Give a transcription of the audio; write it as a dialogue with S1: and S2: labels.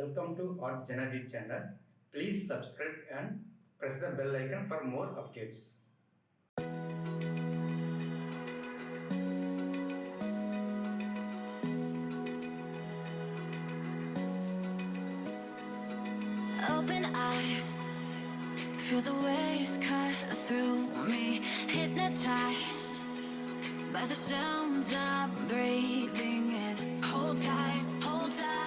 S1: Welcome to artjanag channel. Please subscribe and press the bell icon for more updates.
S2: Open eye, feel the waves cut through me, hypnotized by the sounds I'm breathing in. Hold tight, hold tight.